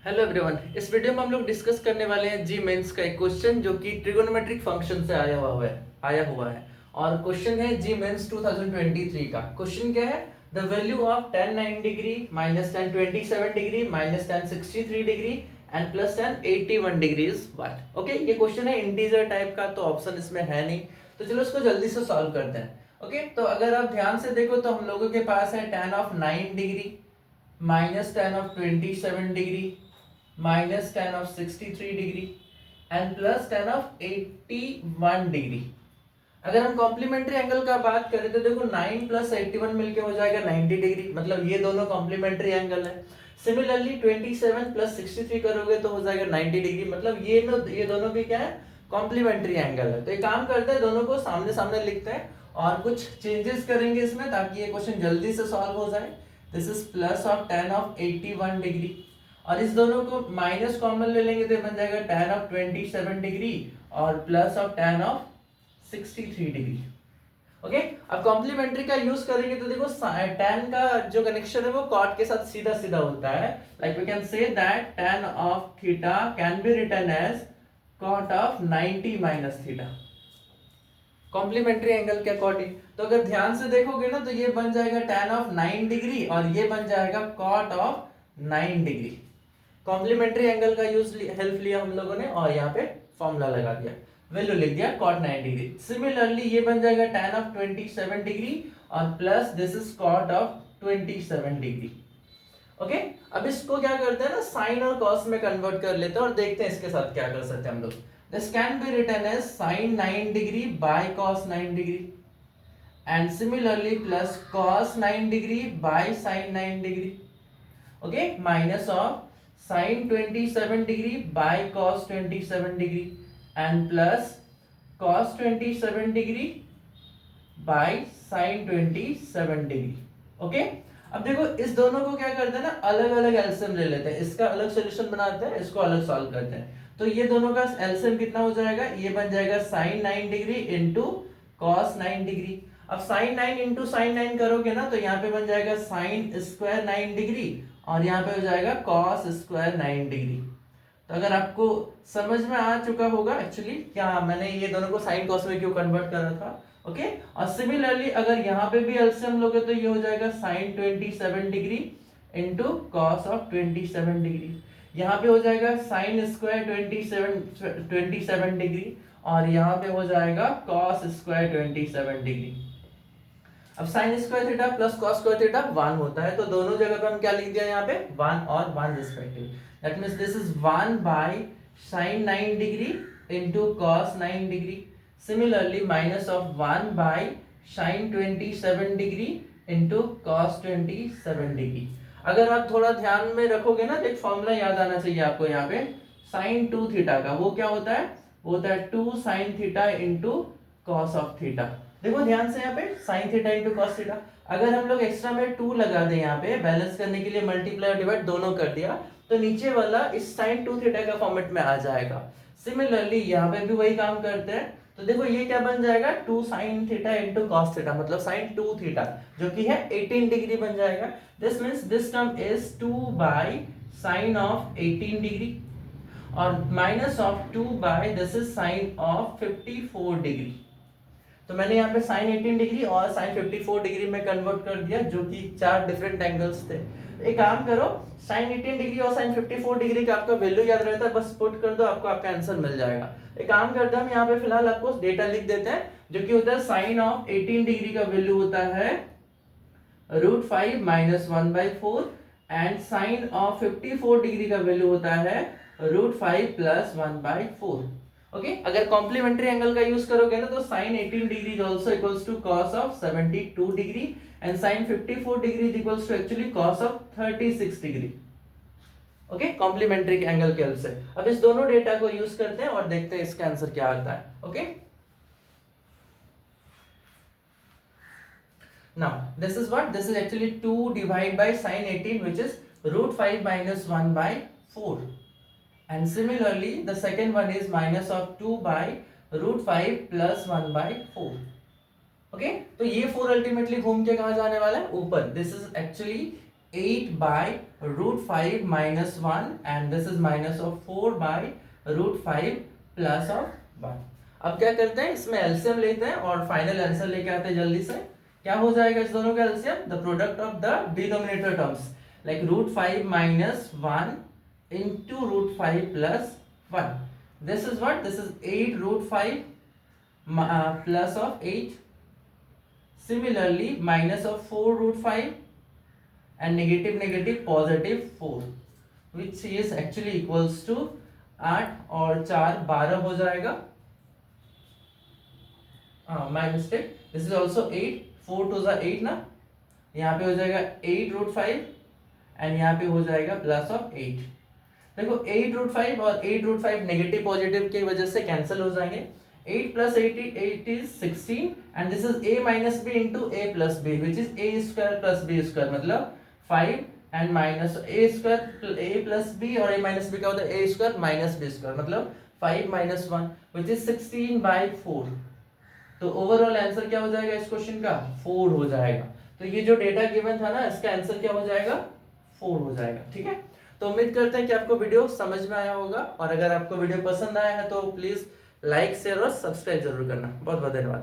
Hello everyone, इस video में हम लोग डिस्कस करने वाले हैं जी मेंस का एक क्वेश्चन जो कि ट्रिगोनोमेट्रिक फंक्शन से आया हुआ है और क्वेश्चन है जी मेंस 2023 का। क्वेश्चन क्या है? The value of tan 9 degree minus tan 27 degree minus tan 63 degree and plus tan 81 degree is what. Okay, ये क्वेश्चन है इंटीजर टाइप का, तो ऑप्शन इसमें है नहीं, तो चलो इसको जल्दी से सॉल्व करते हैं। ओके, तो अगर आप ध्यान से देखो तो हम लोगों के पास है tan of 9 degree minus tan of 27 degree minus tan of 63 degree and plus tan of 81 degree. अगर हम कॉम्प्लीमेंट्री एंगल का बात करें तो देखो 9 प्लस 81 मिलके हो जाएगा 90 डिग्री, मतलब ये दोनों कॉम्प्लीमेंट्री एंगल है। सिमिलरली 27 प्लस 63 करोगे तो हो जाएगा 90 डिग्री, मतलब ये दोनों भी क्या है, कॉम्प्लीमेंट्री एंगल है। तो एक काम करते हैं, दोनों को सामने सामने लिखते हैं और कुछ चेंजेस करेंगे इसमें ताकि ये क्वेश्चन जल्दी से सॉल्व हो जाए। This is plus of tan of 81 degree और इस दोनों को माइनस कॉमन ले लेंगे तो बन जाएगा tan ऑफ 27 डिग्री और plus of tan of 63 degree. Okay, अब कॉम्प्लीमेंट्री का यूज करेंगे तो देखो tan का जो कनेक्शन है वो cot के साथ सीधा सीधा होता है। Like we can say that tan of theta can be written as cot of 90 minus theta. Complementary angle के अकॉर्डिंग तो अगर ध्यान से देखोगे ना तो ये बन जाएगा tan ऑफ 9 डिग्री और ये बन जाएगा cot of 9 degree. Complementary angle का यूज हेल्प लिया हम लोगों ने और यहाँ पे फॉर्मूला लगा दिया, वैल्यू लिख दिया cot 9 डिग्री। सिमिलरली ये बन जाएगा tan ऑफ 27 डिग्री और plus this is cot of 27 degree. Okay, अब इसको क्या करते हैं ना, साइन और कॉस में कन्वर्ट कर लेते हैं और देखते हैं इसके साथ क्या कर सकते हैं हम लोग। This can be written as sin 9 degree by cos 9 degree and similarly plus cos 9 degree by sin 9 degree. Okay, minus of sin 27 degree by cos 27 degree and plus cos 27 degree by sin 27 degree. Okay, अब देखो इस दोनों को क्या करते हैं ना, अलग अलग एलसीएम ले लेते हैं, इसका अलग सॉल्यूशन बनाते हैं, इसको अलग सॉल्व करते हैं। तो ये दोनों का एलसीएम कितना हो जाएगा, ये बन जाएगा sin 9 degree into cos 9 degree. अब sin 9 इंटू sin 9 करोगे ना तो यहाँ पे बन जाएगा sin स्क्वायर 9 डिग्री और यहाँ पे हो जाएगा cos स्क्वायर 9 डिग्री। तो अगर आपको समझ में आ चुका होगा एक्चुअली क्या मैंने ये दोनों को sin cos में क्यों कन्वर्ट करा था। ओके, और सिमिलरली अगर यहाँ पे भी एलसीएम लोगे तो ये हो जाएगा sin 27 degree into cos of 27 degree. यहाँ पे हो जाएगा sin स्क्वायर 27 डिग्री और यहाँ पे हो जाएगा cos स्क्वायर 27 डिग्री। अब sin square theta plus cos square theta 1 होता है, तो दोनों जगह पे हम क्या लिख दिया यहाँ पे 1 और 1 respective. That means this is 1 by sin 9 degree into cos 9 degree. Similarly minus of 1 by sin 27 degree into cos 27 degree. अगर आप थोड़ा ध्यान में रखोगे ना तो एक फॉर्मूला याद आना चाहिए आपको यहाँ पे sin 2 थीटा का, वो क्या होता है, वो होता है 2 sin theta into cos of theta. देखो ध्यान से यहाँ पे sin theta into cos theta, अगर हम लोग एक्स्ट्रा में 2 लगा दें यहाँ पे बैलेंस करने के लिए, मल्टीप्लाई और डिवाइड दोनों कर दिया तो नीचे वाला इस sin 2 थीटा का फॉर्मेट में आ जाएगा। सिमिलरली यहाँ पे भी वही काम करते हैं, तो देखो ये क्या बन जाएगा 2 sin theta into cos theta, मतलब sin 2 थीटा जो कि है 18 डिग्री बन जाएगा। This means this term is 2 by sin of 18 degree और minus of 2 by this is sin of 54 degree. तो मैंने यहाँ पे sin 18 डिग्री और sin 54 डिग्री में कन्वर्ट कर दिया जो कि 4 डिफरेंट एंगल्स थे। एक काम करो, sin 18 डिग्री और sin 54 डिग्री का आपका वैल्यू याद रहता है, बस पुट कर दो, आपको आपका आंसर मिल जाएगा। एक काम करते हैं, हम यहाँ पे फिलहाल आपको डेटा लिख देते हैं जो कि होता है sin ऑफ 18 डिग्री का वैल्यू होता है √5 minus 1/4 and sin of 54 degree का वैल्यू होता है √5 प्लस 1/4। ओके, अगर कॉम्प्लीमेंट्री एंगल का यूज करोगे ना तो sin 18 डिग्री is also equals to cos of 72 degree and sin 54 degree is equals to actually cos of 36 degree. Okay, complementary angle के हेल्प से अब इस दोनों डेटा को यूज करते हैं और देखते हैं इसका आंसर क्या आता है। Okay, now this is what, this is actually 2 divided by sin 18 which is √5 minus 1/4 and similarly the second one is minus of 2 by √5 plus 1/4। Okay, तो ये 4 अल्टीमेटली घूम के कहां जाने वाला है, ऊपर। This is actually 8/√5 minus 1 and this is minus of 4/√5 plus of 1. अब क्या करते हैं, इसमें एलसीएम लेते हैं और फाइनल आंसर लेके आते हैं जल्दी से. क्या हो जाएगा इस दोनों का LCM? The product of the denominator terms like √5 minus 1 into √5 plus 1. This is what? This is 8/5 plus of 8. Similarly, minus of 4/5 and negative positive 4, which is actually equals to 8 और 4 12 हो जाएगा. My mistake. This is also 8. 4 to the 8 ना. यहाँ पे हो जाएगा 8/5 and यहाँ पे हो जाएगा plus of 8. देखो 8/5 और 8/5 नेगेटिव पॉजिटिव की वजह से कैंसिल हो जाएंगे. 8 plus 8 is 16 and this is a minus b into a plus b which is a square plus b square मतलब 5 and minus a square a plus b और a minus b का होता है a square minus b square मतलब 5 minus 1 which is 16/4. तो overall answer क्या हो जाएगा इस क्वेश्चन का? 4 हो जाएगा. तो ये जो डेटा गिवन था ना, इसका आंसर क्या हो जाएगा? 4 हो जाएगा. ठीक है, तो उम्मीद करते हैं कि आपको वीडियो समझ में आया होगा और अगर आपको वीडियो पसंद आया है तो प्लीज लाइक शेयर और सब्सक्राइब जरूर करना. बहुत बहुत धन्यवाद.